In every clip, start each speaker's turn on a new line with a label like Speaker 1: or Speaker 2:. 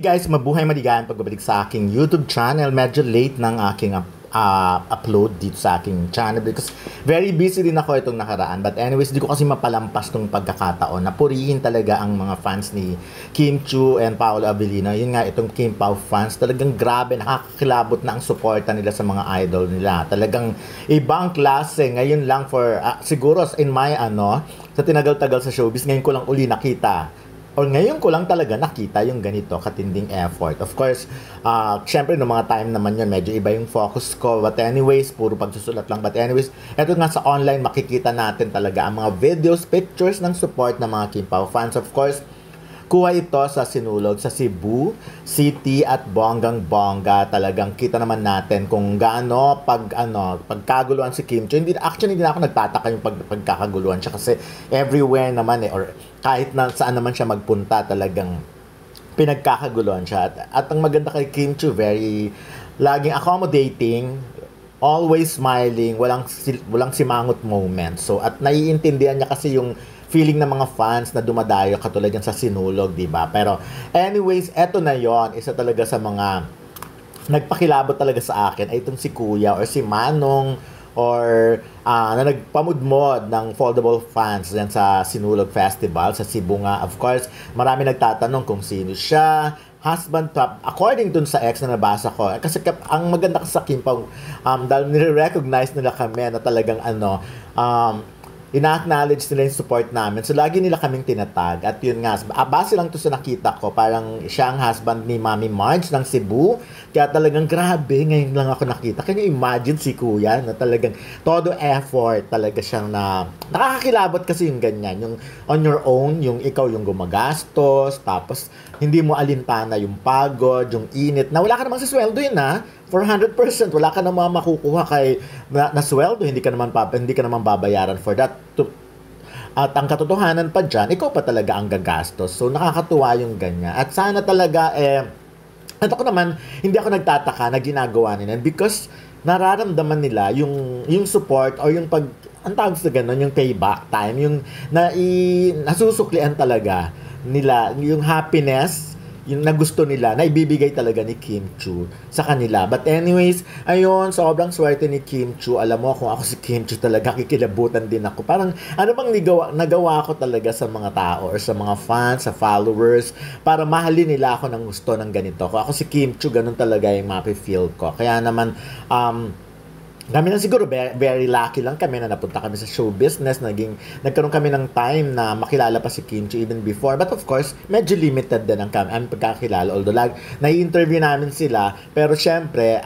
Speaker 1: Guys, mabuhay maligayang pagbabalik sa aking YouTube channel. Medyo late ng aking upload dito sa aking channel because very busy din ako itong nakaraan. But anyways, di ko kasi mapalampas tong pagkakataon na purihin talaga ang mga fans ni Kim Chiu and Paolo Avellino. Yun nga, itong Kim Pao fans, talagang grabe, nakakakilabot na ang suporta nila sa mga idol nila. Talagang ibang klase. Ngayon lang siguro in my sa tinagal-tagal sa showbiz, ngayon ko lang uli nakita or ngayon ko lang talaga nakita yung ganito katinding effort. Of course, syempre no mga time naman yun, medyo iba yung focus ko. But anyways, puro pagsusulat lang. But anyways, eto nga sa online, makikita natin talaga ang mga videos, pictures ng support ng mga Kim Pao fans. Of course, kuha ito sa Sinulog, sa Cebu City at bonggang-bongga. Talagang kita naman natin kung gaano pagkaguluhan si Kim Chiu. Actually, hindi na ako nagtataka yung pagkakaguluhan siya kasi everywhere naman or kahit na saan naman siya magpunta, talagang pinagkakaguluhan siya. At ang maganda kay Kim Chiu, very laging accommodating, always smiling, walang simangot moment. So, at naiintindihan niya kasi yung feeling ng mga fans na dumadayo katulad yan sa Sinulog, di ba? Pero anyways, eto na yon, isa talaga sa mga nagpakilabot talaga sa akin ay itong si Kuya or si Manong or na nagpamudmod ng foldable fans yan sa Sinulog Festival sa Cebu nga. Of course, marami nagtatanong kung sino siya, husband top, according dun sa ex na nabasa ko. Kasi ang maganda kasi sa Kim Pao, dahil nire-recognize nila kami na talagang ina-acknowledge nila yung support namin. So, lagi nila kaming tinatag. At yun nga, base lang to sa nakita ko, parang siya ang husband ni Mami Marge ng Cebu. Kaya talagang grabe, ngayon lang ako nakita. Can you imagine si Kuya na talagang todo effort talaga siyang nakakakilabot kasi yung ganyan. Yung on your own, yung ikaw yung gumagastos, tapos hindi mo alintana yung pagod, yung init, na wala ka namang sasweldo yun for 100%, wala ka namang makukuha kay na sweldo, hindi ka naman babayaran for that. At ang katotohanan pa dyan, ikaw pa talaga ang gagastos. So nakakatuwa yung ganyan. At sana talaga at ako naman, hindi ako nagtataka na ginagawa nila because nararamdaman nila yung support or yung ang tawag sa ganun, yung payback time, yung nasusuklian talaga nila, yung happiness, yung nagusto nila, na ibibigay talaga ni Kim Chiu sa kanila. But anyways, ayun, sobrang swerte ni Kim Chiu. Alam mo, kung ako si Kim Chiu talaga, kikilabutan din ako. Parang, ano bang nagawa ko talaga sa mga tao or sa mga fans, sa followers, para mahalin nila ako ng gusto ng ganito. Kung ako si Kim Chiu, ganun talaga yung mapi-feel ko. Kaya naman, kami na siguro, very lucky lang kami na napunta kami sa show business. Nagkaroon kami ng time na makilala pa si Kim Chiu even before. But of course, medyo limited din ang pagkakilala. Although, nai-interview namin sila. Pero syempre,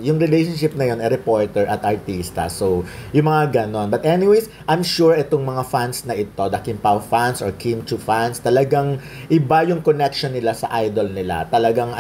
Speaker 1: yung relationship na yun, reporter at artista. So, yung mga ganon. But anyways, I'm sure itong mga fans na ito, the Kim Pao fans or Kim Chiu fans, talagang iba yung connection nila sa idol nila. Talagang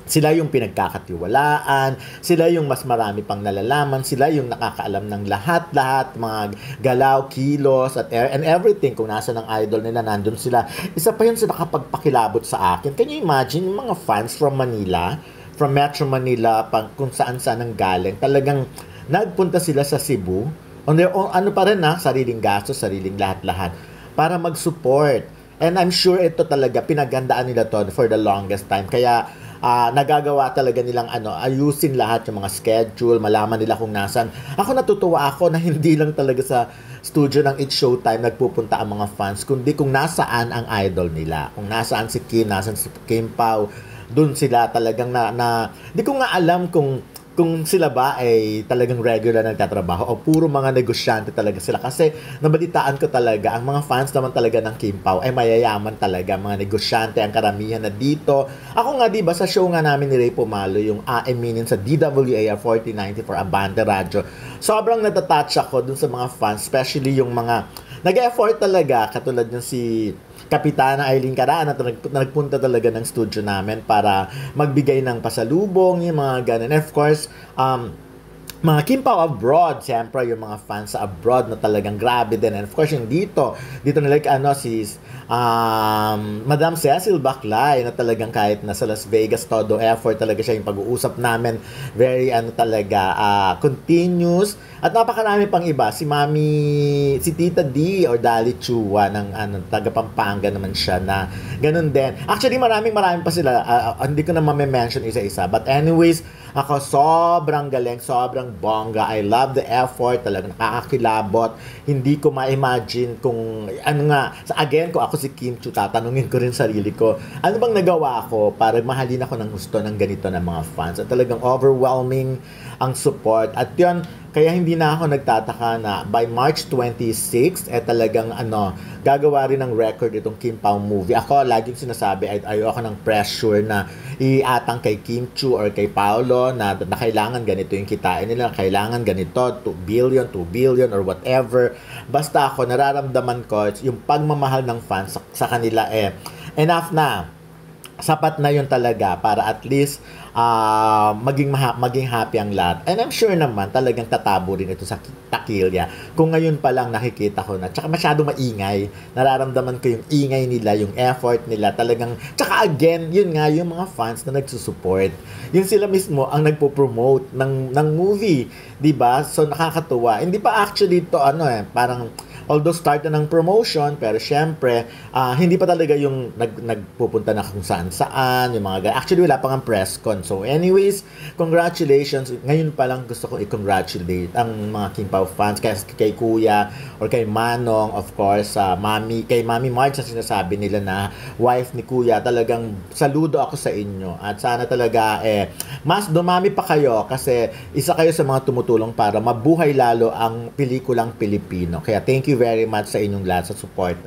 Speaker 1: sila yung pinagkakatiwalaan, sila yung mas marami pang nalalaman, sila yung nakakaalam ng lahat-lahat, mga galaw, kilos, and everything. Kung nasa ng idol nila, nandun sila. Isa pa yun sa nakapagpakilabot sa akin. Can you imagine yung mga fans from Manila, from Metro Manila, kung saan-saan ang galing, talagang nagpunta sila sa Cebu, on their own, pa rin sariling gastos, sariling lahat-lahat, para mag-support. And I'm sure ito talaga, pinagandaan nila to for the longest time. Kaya, nagagawa talaga nilang ayusin lahat yung mga schedule, malaman nila kung nasan. Ako natutuwa ako na hindi lang talaga sa studio ng It's Showtime nagpupunta ang mga fans, kundi kung nasaan ang idol nila. Kung nasaan si Kim, nasaan si Kim Pao, dun sila talagang di ko nga alam kung sila ba ay talagang regular nagtatrabaho o puro mga negosyante talaga sila. Kasi nabalitaan ko talaga, ang mga fans naman talaga ng Kim Pao ay mayayaman talaga, mga negosyante ang karamihan na dito. Ako nga diba sa show nga namin ni Ray Pomalo, yung Aaminin sa DWAR 4090 for Abante Radio, sobrang natatouch ako dun sa mga fans, especially yung mga nag-effort talaga, katulad yung si Kapitana Aileen Carana na nagpunta talaga ng studio namin para magbigay ng pasalubong, yung mga ganun. And of course, mga Kim Pao abroad, siyempre yung mga fans sa abroad na talagang grabe din. And of course, yung dito na like si Madam Cecil Baclay na talagang kahit nasa Las Vegas, todo effort talaga siya yung pag-uusap namin. Very talaga, continuous. At napakarami pang iba. Si Tita D or Dali Chua ng taga Pampanga naman siya na ganun din. Actually, maraming pa sila. Hindi ko na ma-mention isa-isa. But anyways, ako sobrang galing, sobrang bongga. I love the effort, talagang nakakakilabot. Hindi ko ma-imagine kung again, kung ako si Kim Chiu, tatanungin ko rin sarili ko, ano bang nagawa ko para mahalin ako ng gusto ng ganito ng mga fans. At talagang overwhelming ang support. At yun, kaya hindi na ako nagtataka na by March 26, talagang gagawa rin ng record itong Kim Pao movie. Ako, laging sinasabi, ayoko ng pressure na iatang kay Kim Chiu or kay Paolo na kailangan ganito yung kitain nila, kailangan ganito, 2 billion or whatever. Basta ako, nararamdaman ko, yung pagmamahal ng fans sa kanila enough na. Sapat na yun talaga para at least maging happy ang lahat. And I'm sure naman talagang tatabo rin ito sa takilya. Kung ngayon pa lang nakikita ko na, tsaka masyadong maingay, nararamdaman ko yung ingay nila, yung effort nila, talagang, tsaka again, yun nga, yung mga fans na nagsusupport. Yun sila mismo ang nagpo-promote ng movie, di ba? So nakakatuwa. Hindi pa actually to parang although start na ng promotion, pero syempre, hindi pa talaga yung nagpupunta na kung saan-saan, yung mga actually, wala pang ang press con. So anyways, congratulations. Ngayon pa lang gusto ko i-congratulate ang mga Kim Pao fans, kay Kuya, or kay Manong, of course, kay Mami Marge na sinasabi nila na wife ni Kuya. Talagang saludo ako sa inyo. At sana talaga, mas dumami pa kayo kasi isa kayo sa mga tumutulong para mabuhay lalo ang pelikulang Pilipino. Kaya thank you very much sa inyong lahat sa support.